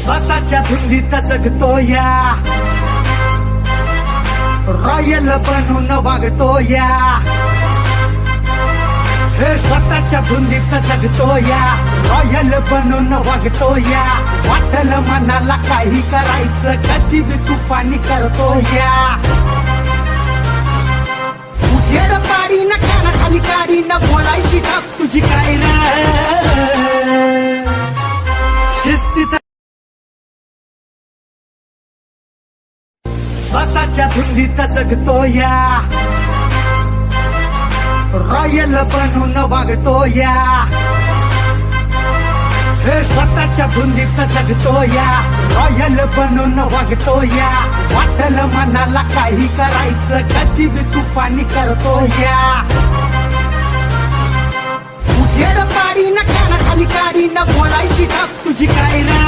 स्वतःच्या धुंदीत जगतो या, रॉयल बनून वागतो या, हे स्वतःच्या धुंदीत जगतो या, रॉयल बनून वागतो या. वाटल मनाला काही करायचं कधी बी तुफानी करतो या. उजेड पाडी न कानाखाली काढी न बोलायची टाप तुझी काय रे शिस्तीत. स्वतःच्या धुंदीत जगतो या, रॉयल बनून वागतो या, हे स्वतःच्या धुंदीत जगतो या, रॉयल बनून वागतो या. वाटल मनाला काही करायचं कधी बी तुफानी करतो या. उजेड पाडी न कानाखाली काढी न बोलायची टाप तुझी काय रे